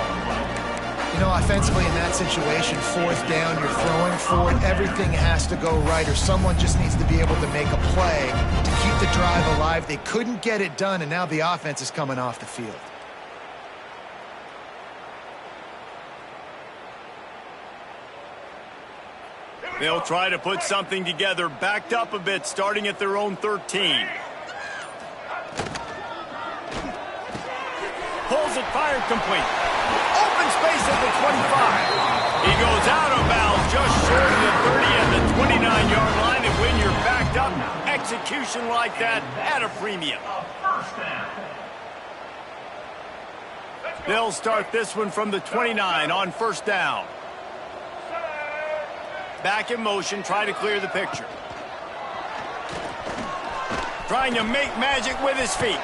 You know, offensively in that situation, 4th down, you're throwing for it. Everything has to go right, or someone just needs to be able to make a play to keep the drive alive. They couldn't get it done, and now the offense is coming off the field. They'll try to put something together, backed up a bit, starting at their own 13. Pulls it, fired complete. Open space at the 25. He goes out of bounds just short of the 30 and the 29-yard line, and when you're backed up, execution like that at a premium. They'll start this one from the 29 on 1st down. Back in motion, try to clear the picture. Trying to make magic with his feet.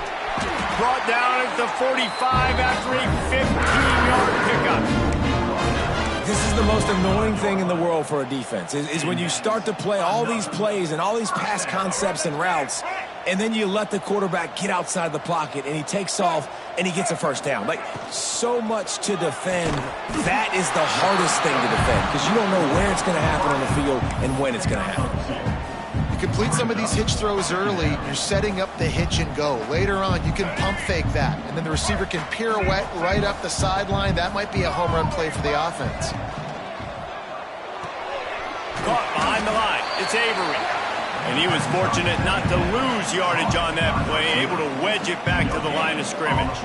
Brought down at the 45 after a 15-yard pickup. This is the most annoying thing in the world for a defense, is when you start to play all these plays and all these pass concepts and routes, and then you let the quarterback get outside the pocket, and he takes off, and he gets a first down. Like, so much to defend. That is the hardest thing to defend, because you don't know where it's going to happen on the field and when it's going to happen. Complete some of these hitch throws early, you're setting up the hitch and go. Later on, you can pump fake that, and then the receiver can pirouette right up the sideline. That might be a home run play for the offense. Caught behind the line. It's Avery. And he was fortunate not to lose yardage on that play, able to wedge it back to the line of scrimmage.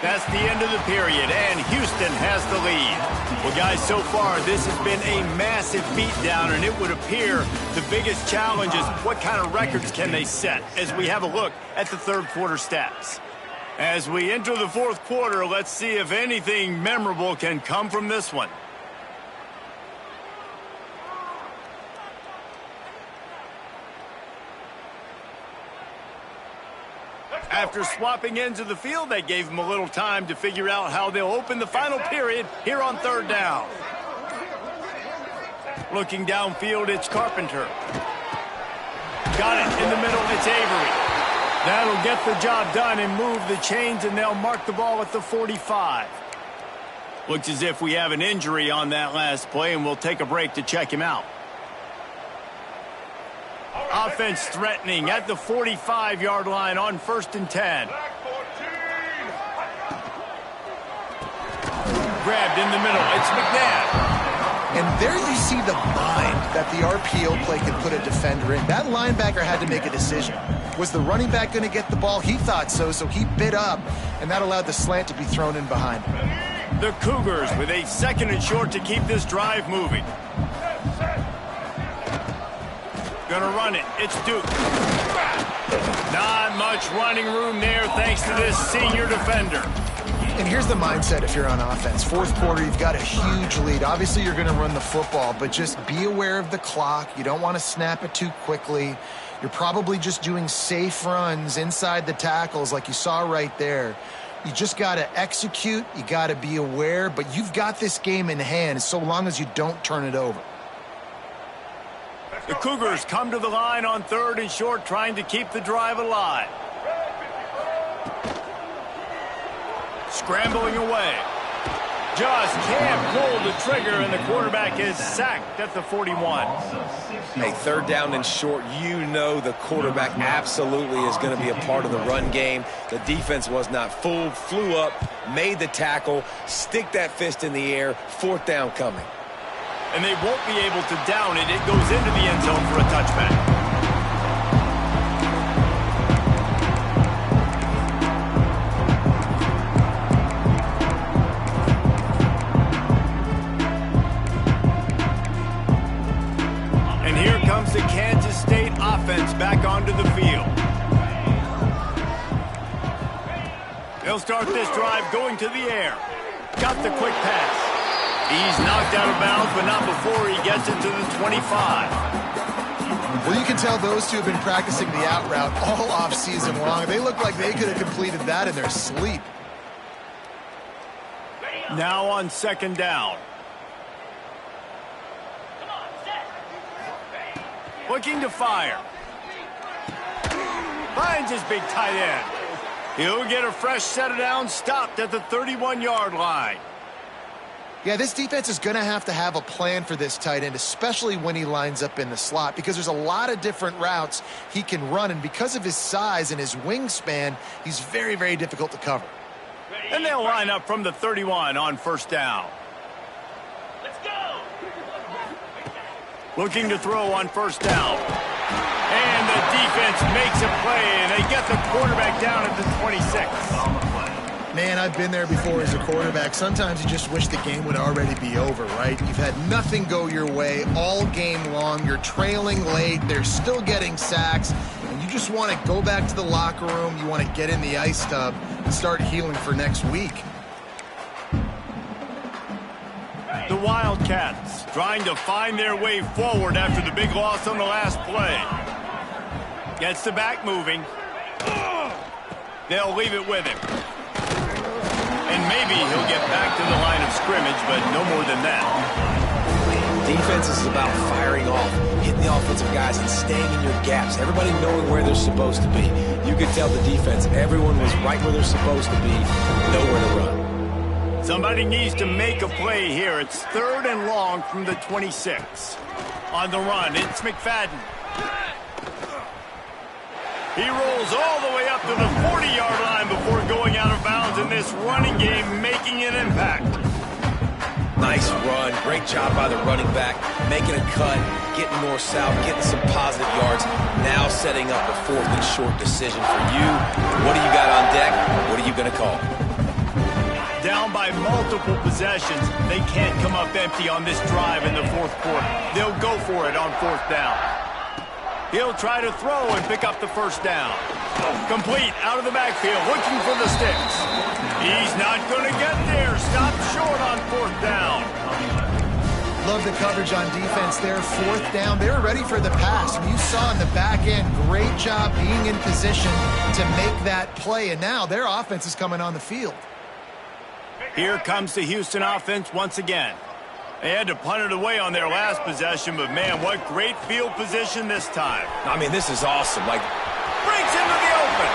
That's the end of the period, and Houston has the lead. Well, guys, so far, this has been a massive beatdown, and it would appear the biggest challenge is what kind of records can they set as we have a look at the third quarter stats. As we enter the 4th quarter, let's see if anything memorable can come from this one. After swapping ends of the field, they gave him a little time to figure out how they'll open the final period here on 3rd down. Looking downfield, it's Carpenter. Got it in the middle, it's Avery. That'll get the job done and move the chains, and they'll mark the ball at the 45. Looks as if we have an injury on that last play, and we'll take a break to check him out. Offense threatening at the 45-yard line on 1st and 10. Grabbed in the middle. It's McNabb. And there you see the bind that the RPO play can put a defender in. That linebacker had to make a decision. Was the running back going to get the ball? He thought so, so he bit up, and that allowed the slant to be thrown in behind him. The Cougars with a 2nd and short to keep this drive moving. Gonna run it. It's Duke. Not much running room there thanks to this senior defender. And here's the mindset if you're on offense. 4th quarter, you've got a huge lead. Obviously, you're going to run the football, but just be aware of the clock. You don't want to snap it too quickly. You're probably just doing safe runs inside the tackles like you saw right there. You just got to execute. You got to be aware, but you've got this game in hand so long as you don't turn it over. The Cougars come to the line on 3rd and short, trying to keep the drive alive. Scrambling away. Just can't pull the trigger, and the quarterback is sacked at the 41. Hey, 3rd down and short, you know the quarterback absolutely is going to be a part of the run game. The defense was not fooled, flew up, made the tackle, stick that fist in the air, 4th down coming. And they won't be able to down it. It goes into the end zone for a touchback. Kansas State offense back onto the field. They'll start this drive going to the air. Got the quick pass. He's knocked out of bounds, but not before he gets it to the 25. Well, you can tell those two have been practicing the out route all off season long. They look like they could have completed that in their sleep. Now on second down. Looking to fire. Finds his big tight end. He'll get a fresh set of downs stopped at the 31-yard line. Yeah, this defense is going to have a plan for this tight end, especially when he lines up in the slot, because there's a lot of different routes he can run, and because of his size and his wingspan, he's very, very difficult to cover. And they'll line up from the 31 on first down. Let's go. Looking to throw on first down. And the defense makes a play, and they get the quarterback down at the 26. Man, I've been there before as a quarterback. Sometimes you just wish the game would already be over, right? You've had nothing go your way all game long. You're trailing late. They're still getting sacks. And you just want to go back to the locker room. You want to get in the ice tub and start healing for next week. The Wildcats trying to find their way forward after the big loss on the last play. Gets the back moving. They'll leave it with him. And maybe he'll get back to the line of scrimmage, but no more than that. Defense is about firing off, hitting the offensive guys, and staying in your gaps. Everybody knowing where they're supposed to be. You could tell the defense, everyone was right where they're supposed to be, nowhere to run. Somebody needs to make a play here. It's 3rd and long from the 26. On the run, it's McFadden. He rolls all the way up to the 40-yard line before going out of bounds in this running game, making an impact. Nice run. Great job by the running back. Making a cut, getting north-south, getting some positive yards. Now setting up a 4th and short decision for you. What do you got on deck? What are you going to call? Down by multiple possessions, they can't come up empty on this drive in the 4th quarter. They'll go for it on 4th down. He'll try to throw and pick up the first down. Complete out of the backfield, looking for the sticks. He's not going to get there. Stopped short on 4th down. Love the coverage on defense there. 4th down, they're ready for the pass. And you saw in the back end, great job being in position to make that play. And now their offense is coming on the field. Here comes the Houston offense once again. They had to punt it away on their last possession, but man, what great field position this time. I mean, this is awesome. Like, breaks into the open.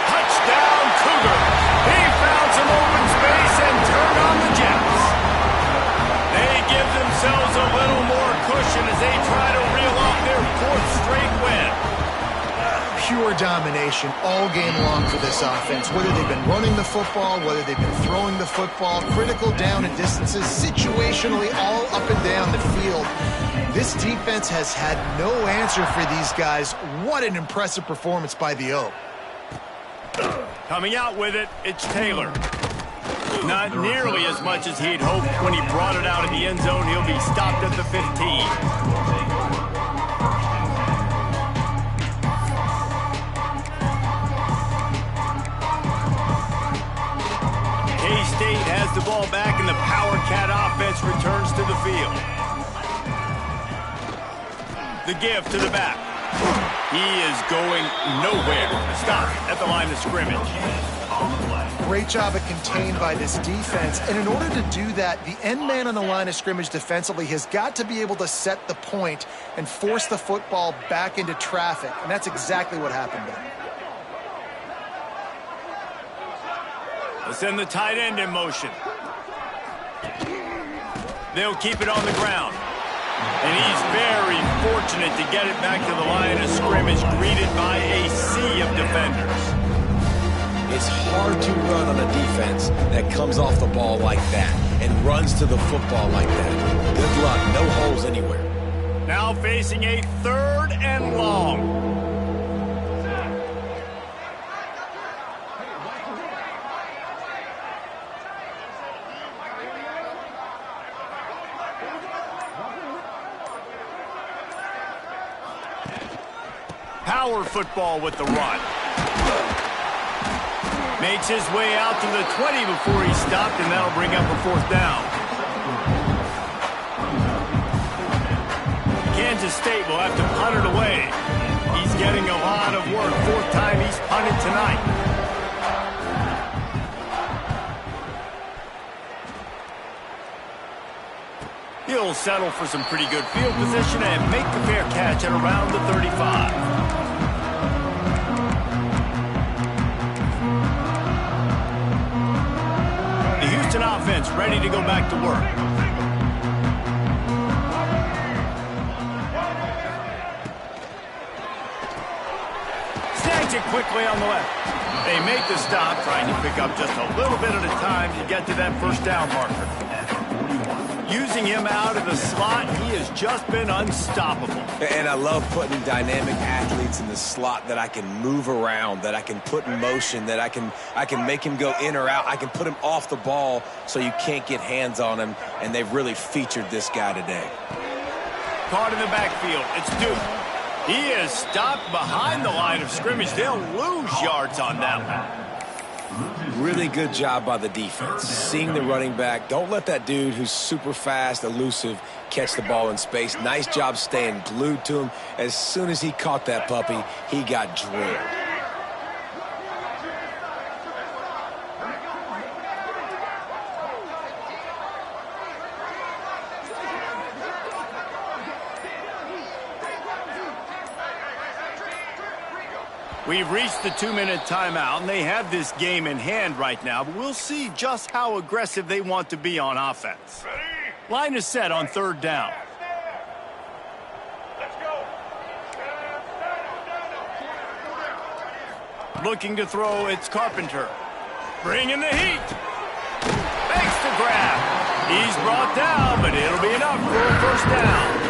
Touchdown, Cougar. He found some open space and turned on the Jets. They give themselves a little more cushion as they try to reel off their 4th straight win. Pure domination all game long for this offense. Whether they've been running the football, whether they've been throwing the football, critical down and distances, situationally all up and down the field. This defense has had no answer for these guys. What an impressive performance by the O. Coming out with it, it's Taylor. Not nearly as much as he'd hoped when he brought it out of the end zone. He'll be stopped at the 15. K-State has the ball back, and the Power Cat offense returns to the field. The give to the back. He is going nowhere. Stop at the line of scrimmage. Great job of contained by this defense. And in order to do that, the end man on the line of scrimmage defensively has got to be able to set the point and force the football back into traffic. And that's exactly what happened there. They'll send the tight end in motion. They'll keep it on the ground. And he's very fortunate to get it back to the line of scrimmage, greeted by a sea of defenders. It's hard to run on a defense that comes off the ball like that and runs to the football like that. Good luck. No holes anywhere. Now facing a 3rd and long. Power football with the run. Makes his way out to the 20 before he stopped, and that'll bring up a 4th down. Kansas State will have to punt it away. He's getting a lot of work. 4th time he's punted tonight. He'll settle for some pretty good field position and make the fair catch at around the 35. Houston offense ready to go back to work. Snags it quickly on the left. They make the stop, trying to pick up just a little bit at a time to get to that 1st down marker. Using him out of the slot, he has just been unstoppable. And I love putting dynamic athletes in the slot that I can move around, that I can put in motion, that I can make him go in or out. I can put him off the ball so you can't get hands on him, and they've really featured this guy today. Caught in the backfield. It's Duke. He is stopped behind the line of scrimmage. They'll lose yards on that one. Really good job by the defense. Seeing the running back. Don't let that dude who's super fast, elusive, catch the ball in space. Nice job staying glued to him. As soon as he caught that puppy, he got drilled. We've reached the 2-minute timeout, and they have this game in hand right now, but we'll see just how aggressive they want to be on offense. Line is set on 3rd down. Let's go. Looking to throw, it's Carpenter. Bringing the heat. Makes the grab. He's brought down, but it'll be enough for a 1st down.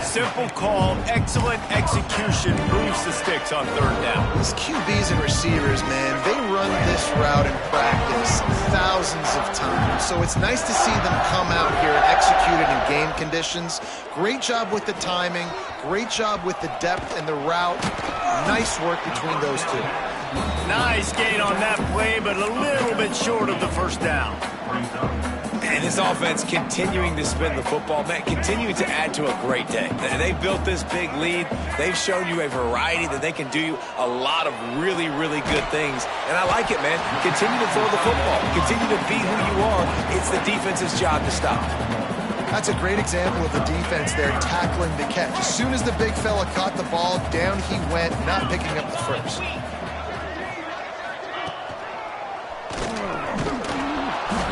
Simple call, excellent execution, moves the sticks on 3rd down. These QBs and receivers, man, they run this route in practice thousands of times. So it's nice to see them come out here and execute it in game conditions. Great job with the timing, great job with the depth and the route. Nice work between those two. Nice gain on that play, but a little bit short of the 1st down. And this offense continuing to spin the football, man, continuing to add to a great day. They've built this big lead. They've shown you a variety that they can do a lot of really, really good things. And I like it, man. Continue to throw the football. Continue to be who you are. It's the defense's job to stop. That's a great example of the defense there tackling the catch. As soon as the big fella caught the ball, down he went, not picking up the 1st.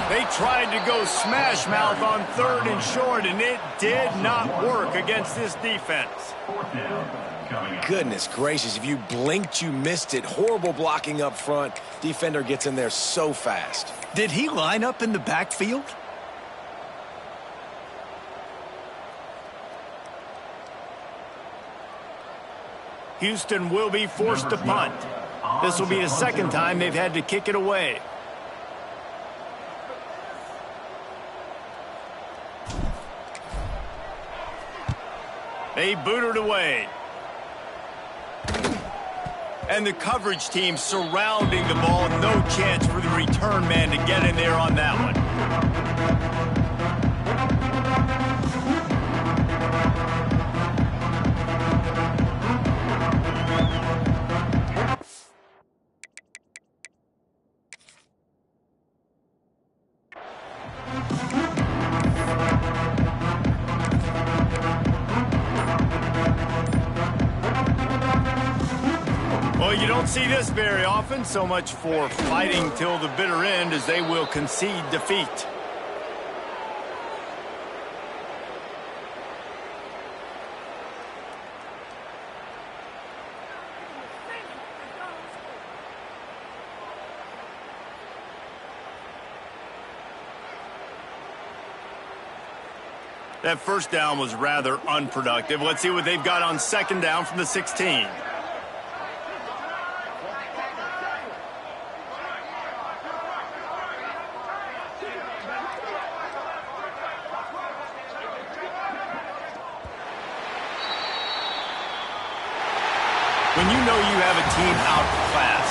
They tried to go smash mouth on 3rd and short, and it did not work against this defense. Goodness gracious, if you blinked, you missed it. Horrible blocking up front. Defender gets in there so fast. Did he line up in the backfield? Houston will be forced to punt. This will be the 2nd time they've had to kick it away. They boot it away. And the coverage team surrounding the ball. No chance for the return man to get in there on that one. Well, you don't see this very often. So much for fighting till the bitter end, as they will concede defeat. That 1st down was rather unproductive. Let's see what they've got on 2nd down from the 16. when you know you have a team outclassed.